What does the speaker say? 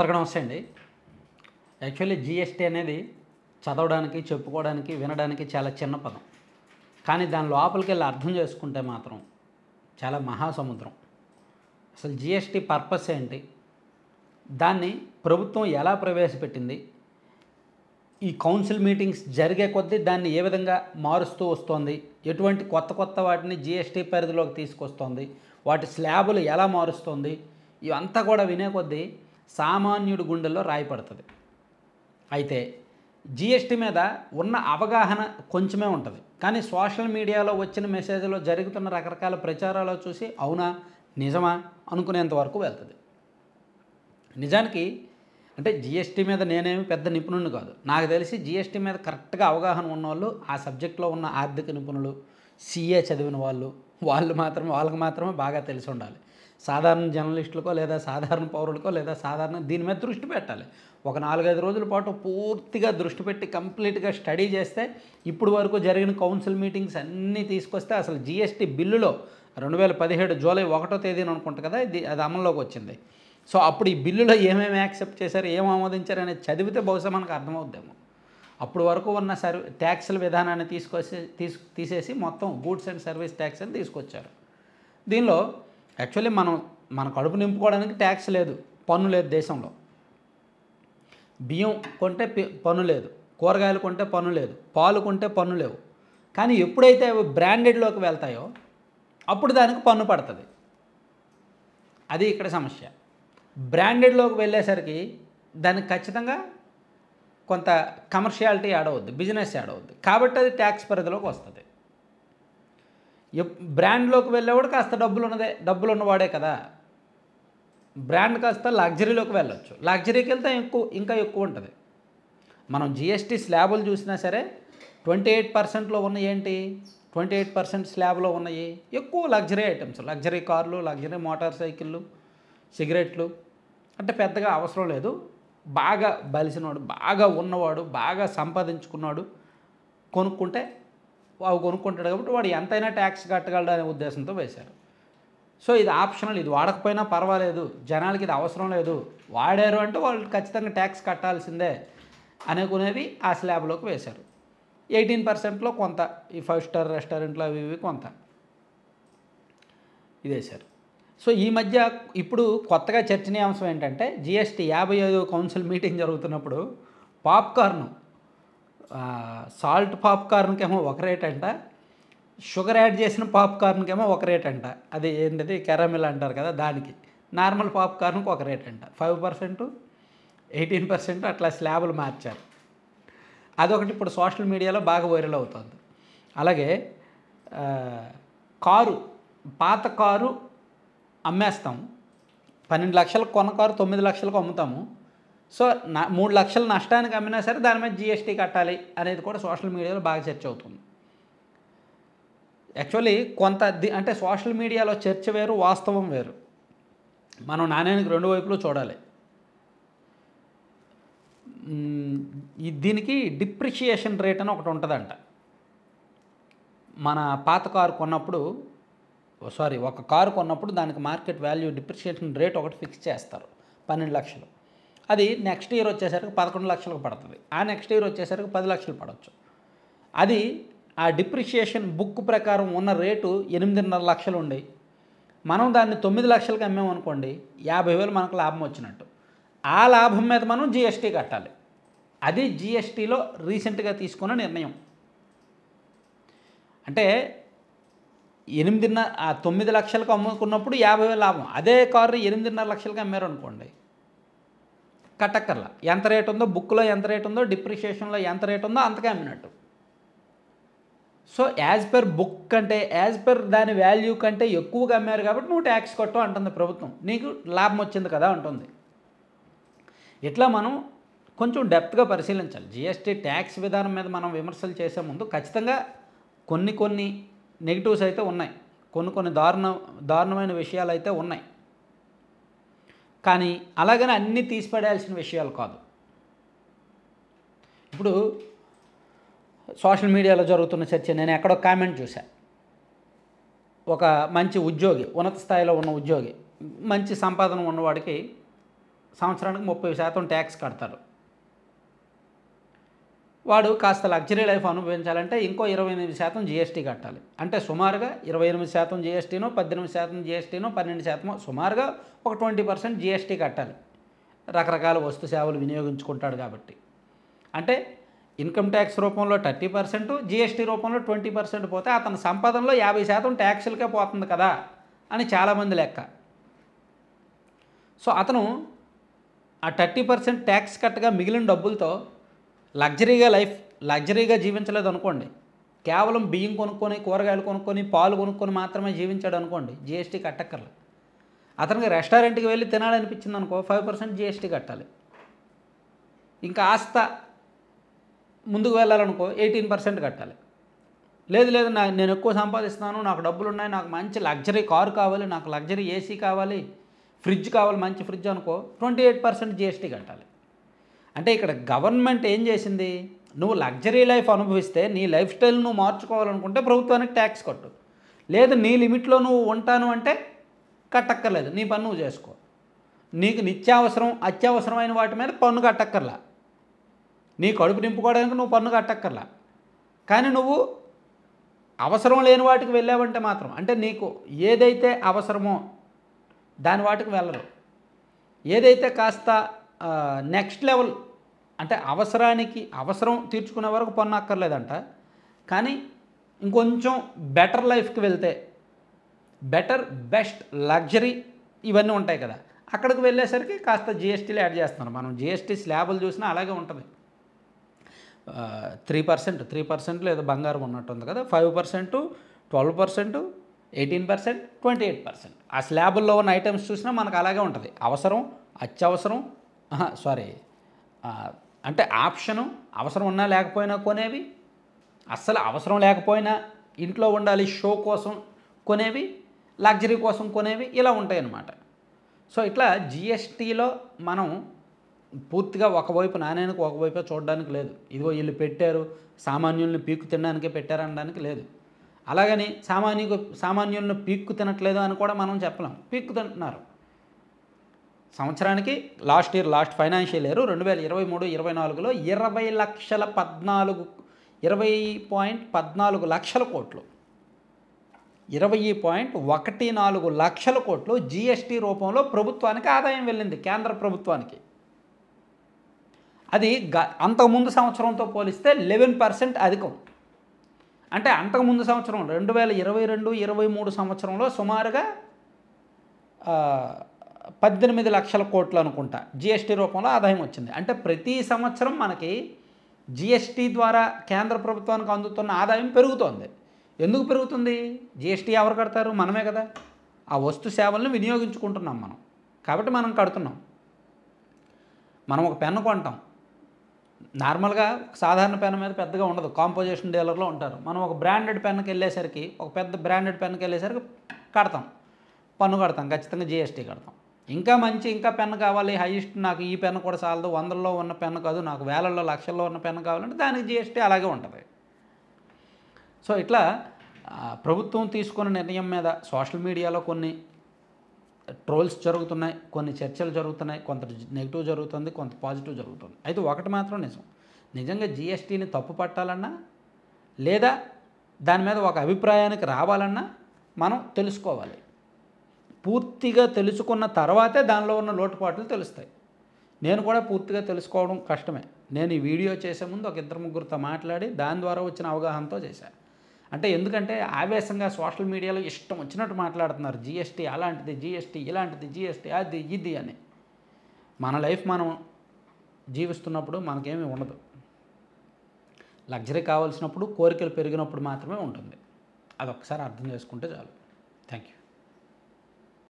అందరికీ నమస్తే అండి. యాక్చువల్లీ జీఎస్టీ అనేది చదవడానికి, చెప్పుకోవడానికి, వినడానికి చాలా చిన్న పదం. కానీ దాని లోపలికెళ్ళి అర్థం చేసుకుంటే మాత్రం చాలా మహాసముద్రం. అసలు జీఎస్టీ పర్పస్ ఏంటి? దాన్ని ప్రభుత్వం ఎలా ప్రవేశపెట్టింది? ఈ కౌన్సిల్ మీటింగ్స్ జరిగే కొద్దీ దాన్ని ఏ విధంగా మారుస్తూ వస్తోంది? ఎటువంటి కొత్త వాటిని జీఎస్టీ పరిధిలోకి తీసుకొస్తోంది? వాటి స్లాబులు ఎలా మారుస్తోంది? ఇవంతా కూడా వినే కొద్దీ సామాన్యుడి గుండెల్లో రాయి పడుతుంది. అయితే జీఎస్టీ మీద ఉన్న అవగాహన కొంచెమే ఉంటుంది. కానీ సోషల్ మీడియాలో వచ్చిన మెసేజ్లో జరుగుతున్న రకరకాల ప్రచారాలు చూసి అవునా, నిజమా అనుకునేంత వరకు వెళ్తుంది. నిజానికి అంటే జీఎస్టీ మీద నేనేమి పెద్ద నిపుణుడిని కాదు. నాకు తెలిసి జీఎస్టీ మీద కరెక్ట్గా అవగాహన ఉన్నవాళ్ళు, ఆ సబ్జెక్ట్లో ఉన్న ఆర్థిక నిపుణులు, సీఏ చదివిన వాళ్ళకి మాత్రమే బాగా తెలిసి ఉండాలి. సాధారణ జర్నలిస్టులకో లేదా సాధారణ పౌరులకో లేదా సాధారణ దీని మీద దృష్టి పెట్టాలి. ఒక 4-5 రోజుల పాటు పూర్తిగా దృష్టి పెట్టి కంప్లీట్గా స్టడీ చేస్తే ఇప్పుడు వరకు జరిగిన కౌన్సిల్ మీటింగ్స్ అన్నీ తీసుకొస్తే అసలు జీఎస్టీ బిల్లులో 2017 జూలై 1వ తేదీన అనుకుంటా కదా అది అమల్లోకి వచ్చింది. సో అప్పుడు ఈ బిల్లులో ఏమేమి యాక్సెప్ట్ చేశారు, ఏం ఆమోదించారు అనేది చదివితే బహుశా మనకు అర్థమవుద్దేమో. అప్పుడు వరకు ఉన్న ట్యాక్సుల విధానాన్ని తీసేసి మొత్తం గూడ్స్ అండ్ సర్వీస్ ట్యాక్స్ అని తీసుకొచ్చారు. దీనిలో యాక్చువల్లీ మన కడుపు నింపుకోవడానికి ట్యాక్స్ లేదు, పన్ను లేదు దేశంలో. బియ్యం కొంటే పన్ను లేదు, కూరగాయలు కొంటే పన్ను లేదు, పాలు కొంటే పన్ను లేవు. కానీ ఎప్పుడైతే అవి బ్రాండెడ్లోకి వెళ్తాయో అప్పుడు దానికి పన్ను పడుతుంది. అది ఇక్కడ సమస్య. బ్రాండెడ్లోకి వెళ్ళేసరికి దానికి ఖచ్చితంగా కొంత కమర్షియాలిటీ యాడ్ అవుద్ది, బిజినెస్ యాడ్ అవుద్ది. కాబట్టి అది ట్యాక్స్ పరిధిలోకి వస్తుంది. బ్రాండ్లోకి వెళ్ళేవాడు కాస్త డబ్బులు ఉన్నవాడే కదా. బ్రాండ్ కాస్త లగ్జరీలోకి వెళ్ళొచ్చు. లగ్జరీకి వెళ్తే ఇంకా ఎక్కువ ఉంటుంది. మనం జీఎస్టీ స్లాబులు చూసినా సరే 28%లో ఉన్నాయి ఏంటి, 28% స్లాబ్లో ఉన్నాయి ఎక్కువ లగ్జరీ ఐటమ్స్, లగ్జరీ కార్లు, లగ్జరీ మోటార్ సైకిళ్ళు, సిగరెట్లు. అంటే పెద్దగా అవసరం లేదు. బాగా బలిసినవాడు, బాగా ఉన్నవాడు, బాగా సంపాదించుకున్నాడు కొనుక్కుంటాడు కాబట్టి వాడు ఎంతైనా ట్యాక్స్ కట్టగలడు అనే ఉద్దేశంతో వేశారు. సో ఇది ఆప్షనల్, ఇది వాడకపోయినా పర్వాలేదు, జనాలకి ఇది అవసరం లేదు, వాడారు అంటే వాళ్ళు ఖచ్చితంగా ట్యాక్స్ కట్టాల్సిందే అనుకునేవి ఆ స్లాబ్లోకి వేశారు. 18%లో కొంత ఈ 5 స్టార్ రెస్టారెంట్లు అవి ఇవి కొంత ఇది వేశారు. సో ఈ మధ్య ఇప్పుడు కొత్తగా చర్చనీయాంశం ఏంటంటే జీఎస్టీ 55వ కౌన్సిల్ మీటింగ్ జరుగుతున్నప్పుడు పాప్కార్న్, సాల్ట్ పాప్కార్న్కేమో ఒక రేట్ అంట, షుగర్ యాడ్ చేసిన పాప్కార్న్కేమో ఒక రేట్ అంట. అది ఏంటది కెరామిల్ అంటారు కదా, దానికి నార్మల్ పాప్కార్న్కి ఒక రేట్ అంట. 5%, 18% అట్లా స్లాబులు మార్చారు. అదొకటి ఇప్పుడు సోషల్ మీడియాలో బాగా వైరల్ అవుతుంది. అలాగే పాత కారు అమ్మేస్తాం, 12 లక్షలకు కొన్న కారు 9 లక్షలకు అమ్ముతాము. సో 3 లక్షల నష్టానికి అమ్మినా సరే దాని మీద జీఎస్టీ కట్టాలి అనేది కూడా సోషల్ మీడియాలో బాగా చర్చ అవుతుంది. యాక్చువల్లీ అంటే సోషల్ మీడియాలో చర్చ వేరు, వాస్తవం వేరు. మనం నాణ్యానికి రెండు వైపులు చూడాలి. దీనికి డిప్రిషియేషన్ రేట్ అని ఒకటి ఉంటుందంట. మన పాత కారు కొన్నప్పుడు ఒక కారు కొన్నప్పుడు దానికి మార్కెట్ వాల్యూ డిప్రిషియేషన్ రేట్ ఒకటి ఫిక్స్ చేస్తారు 12 లక్షలు. అది నెక్స్ట్ ఇయర్ వచ్చేసరికి 11 లక్షలకు పడుతుంది. ఆ నెక్స్ట్ ఇయర్ వచ్చేసరికి 10 లక్షలు పడవచ్చు. అది ఆ డిప్రిషియేషన్ బుక్ ప్రకారం ఉన్న రేటు 8.5 లక్షలు ఉండి మనం దాన్ని 9 లక్షలకు అమ్మామనుకోండి, 50,000 మనకు లాభం వచ్చినట్టు. ఆ లాభం మీద మనం జీఎస్టీ కట్టాలి. అది జీఎస్టీలో రీసెంట్గా తీసుకున్న నిర్ణయం. అంటే 9 లక్షలకు అమ్ముకున్నప్పుడు 50,000 లాభం. అదే కారు 8.5 లక్షలకు అమ్మారు అనుకోండి, కట్టక్కర్లా. ఎంత రేట్ ఉందో బుక్లో, ఎంత రేట్ ఉందో డిప్రిషియేషన్లో ఎంత రేట్ ఉందో అంతకే అమ్మినట్టు. సో యాజ్ పర్ బుక్ కంటే, యాజ్ పర్ దాని వాల్యూ కంటే ఎక్కువగా అమ్మారు కాబట్టి నువ్వు ట్యాక్స్ కట్టు అంటుంది ప్రభుత్వం. నీకు లాభం వచ్చింది కదా అంటుంది. ఇట్లా మనం కొంచెం డెప్త్గా పరిశీలించాలి. జీఎస్టీ ట్యాక్స్ విధానం మీద మనం విమర్శలు చేసే ముందు ఖచ్చితంగా కొన్ని నెగిటివ్స్ అయితే ఉన్నాయి, కొన్ని దారుణమైన విషయాలు అయితే ఉన్నాయి. కానీ అలాగని అన్నీ తీసిపడేయాల్సిన విషయాలు కాదు. ఇప్పుడు సోషల్ మీడియాలో జరుగుతున్న చర్చ, నేను ఎక్కడో కామెంట్ చూశాను. ఒక మంచి ఉద్యోగి, ఉన్నత స్థాయిలో ఉన్న ఉద్యోగి, మంచి సంపాదన ఉన్నవాడికి సంవత్సరానికి 30% ట్యాక్స్ కడతారు. వాడు కాస్త లగ్జరీ లైఫ్ అనుభవించాలంటే ఇంకో 28% జీఎస్టీ కట్టాలి. అంటే సుమారుగా 28% జీఎస్టీనో, 18% జీఎస్టీనో, 12% సుమారుగా ఒక 20% జీఎస్టీ కట్టాలి. రకరకాల వస్తు సేవలు వినియోగించుకుంటాడు కాబట్టి. అంటే ఇన్కమ్ ట్యాక్స్ రూపంలో 30%, జీఎస్టీ రూపంలో 20% పోతే అతని సంపాదనలో 50% ట్యాక్సులకే పోతుంది కదా అని చాలామంది లెక్క. సో అతను ఆ 30% ట్యాక్స్ కట్టగా మిగిలిన డబ్బులతో లగ్జరీగా జీవించలేదు అనుకోండి. కేవలం బియ్యం కొనుక్కొని, కూరగాయలు కొనుక్కొని, పాలు కొనుక్కొని మాత్రమే జీవించాడు అనుకోండి, జీఎస్టీ కట్టక్కర్లేదు. అతనికి రెస్టారెంట్కి వెళ్ళి తినాలనిపించింది అనుకో 5% జీఎస్టీ కట్టాలి. ఇంకా ఆస్త ముందుకు వెళ్ళాలనుకో 18% కట్టాలి. లేదు నేను ఎక్కువ సంపాదిస్తున్నాను, నాకు డబ్బులు ఉన్నాయి, నాకు మంచి లగ్జరీ కారు కావాలి, నాకు లగ్జరీ ఏసీ కావాలి, ఫ్రిడ్జ్ కావాలి, మంచి ఫ్రిడ్జ్ అనుకో 28% జీఎస్టీ కట్టాలి. అంటే ఇక్కడ గవర్నమెంట్ ఏం చేసింది, నువ్వు లగ్జరీ లైఫ్ అనుభవిస్తే నీ లైఫ్ స్టైల్ నువ్వు మార్చుకోవాలనుకుంటే ప్రభుత్వానికి ట్యాక్స్ కట్టు. లేదు నీ లిమిట్లో నువ్వు ఉంటాను అంటే కట్టక్కర్లేదు, నీ పని నువ్వు చేసుకో. నీకు నిత్యావసరం అత్యవసరమైన వాటి మీద పన్ను కట్టక్కర్లా, నీ కడుపు నింపుకోవడానికి నువ్వు పన్ను కట్టక్కర్లా. కానీ నువ్వు అవసరం లేని వాటికి వెళ్ళావంటే మాత్రం, అంటే నీకు ఏదైతే అవసరమో దాని వాటికి వెళ్ళరు. ఏదైతే కాస్త నెక్స్ట్ లెవెల్ అంటే అవసరం తీర్చుకునే వరకు పన్ను అక్కర్లేదంట. కానీ ఇంకొంచెం బెటర్ లైఫ్కి వెళ్తే బెస్ట్ లగ్జరీ ఇవన్నీ ఉంటాయి కదా, అక్కడికి వెళ్ళేసరికి కాస్త జీఎస్టీలు యాడ్ చేస్తున్నారు. మనం జీఎస్టీ స్లాబులు చూసినా అలాగే ఉంటుంది. 3% లేదా బంగారం ఉన్నట్టుంది కదా, 5%, 12%, 18%, 28%. ఆ స్లాబుల్లో ఉన్న ఐటమ్స్ చూసినా మనకు అలాగే ఉంటుంది. అవసరం, అత్యవసరం, అంటే ఆప్షను, అవసరం ఉన్నా లేకపోయినా కొనేవి, అస్సలు అవసరం లేకపోయినా ఇంట్లో ఉండాలి షో కోసం కొనేవి, లగ్జరీ కోసం కొనేవి, ఇలా ఉంటాయి అన్నమాట. సో ఇట్లా జీఎస్టీలో మనం పూర్తిగా ఒకవైపు నాణ్యానికి ఒకవైపే చూడడానికి లేదు. ఇదిగో వీళ్ళు పెట్టారు, సామాన్యుల్ని పీక్కు తినడానికే పెట్టారనడానికి లేదు. అలాగని సామాన్యులను పీక్కు తినట్లేదు అని కూడా మనం చెప్పలేం. పీక్కు తింటున్నారు. సంవత్సరానికి లాస్ట్ ఫైనాన్షియల్ ఇయర్ 2023-24లో 20.14 లక్షల కోట్లు 20.14 లక్షల కోట్లు జీఎస్టీ రూపంలో ప్రభుత్వానికి ఆదాయం వెళ్ళింది, కేంద్ర ప్రభుత్వానికి. అది అంతకుముందు సంవత్సరంతో పోలిస్తే 11% అధికం. అంటే అంతకుముందు సంవత్సరం 2022-23 సంవత్సరంలో సుమారుగా 18 లక్షల కోట్లు అనుకుంటా జీఎస్టీ రూపంలో ఆదాయం వచ్చింది. అంటే ప్రతి సంవత్సరం మనకి జీఎస్టీ ద్వారా కేంద్ర ప్రభుత్వానికి అందుతున్న ఆదాయం పెరుగుతోంది. ఎందుకు పెరుగుతుంది? జీఎస్టీ ఎవరు కడతారు? మనమే కదా. ఆ వస్తు సేవలను వినియోగించుకుంటున్నాం మనం, కాబట్టి మనం కడుతున్నాం. మనం ఒక పెన్ను కొంటాం, నార్మల్గా సాధారణ పెన్ మీద పెద్దగా ఉండదు, కాంపోజిషన్ డీలర్లో ఉంటారు. మనం ఒక బ్రాండెడ్ పెన్నుకి వెళ్ళేసరికి, ఒక పెద్ద బ్రాండెడ్ పెన్నుకి వెళ్ళేసరికి పన్ను కడతాం, ఖచ్చితంగా జీఎస్టీ కడతాం. ఇంకా పెన్ను కావాలి, హైయెస్ట్ నాకు ఈ పెన్ను కూడా చాలదు, 100లో ఉన్న పెన్ను కాదు, నాకు వేలల్లో లక్షల్లో ఉన్న పెన్ను కావాలంటే దానికి జీఎస్టీ అలాగే ఉంటుంది. సో ఇట్లా ప్రభుత్వం తీసుకున్న నిర్ణయం మీద సోషల్ మీడియాలో కొన్ని ట్రోల్స్ జరుగుతున్నాయి, కొన్ని చర్చలు జరుగుతున్నాయి, కొంత నెగిటివ్ జరుగుతుంది, కొంత పాజిటివ్ జరుగుతుంది. అయితే ఒకటి మాత్రం నిజంగా జీఎస్టీని తప్పు పట్టాలన్నా లేదా దాని మీద ఒక అభిప్రాయానికి రావాలన్నా మనం తెలుసుకోవాలి. పూర్తిగా తెలుసుకున్న తర్వాతే దానిలో ఉన్న లోటుపాట్లు తెలుస్తాయి. నేను కూడా పూర్తిగా తెలుసుకోవడం కష్టమే. నేను ఈ వీడియో చేసే ముందు ఒక 2-3 మాట్లాడి దాని ద్వారా వచ్చిన అవగాహనతో చేశాను. అంటే ఎందుకంటే ఆవేశంగా సోషల్ మీడియాలో ఇష్టం వచ్చినట్టు మాట్లాడుతున్నారు, జీఎస్టీ అలాంటిది, జీఎస్టీ ఇలాంటిది, జీఎస్టీ అది ఇది అని. మన లైఫ్ మనం జీవిస్తున్నప్పుడు మనకేమీ ఉండదు. లగ్జరీ కావాల్సినప్పుడు, కోరికలు పెరిగినప్పుడు మాత్రమే ఉంటుంది. అదొక్కసారి అర్థం చేసుకుంటే చాలు. Thank you.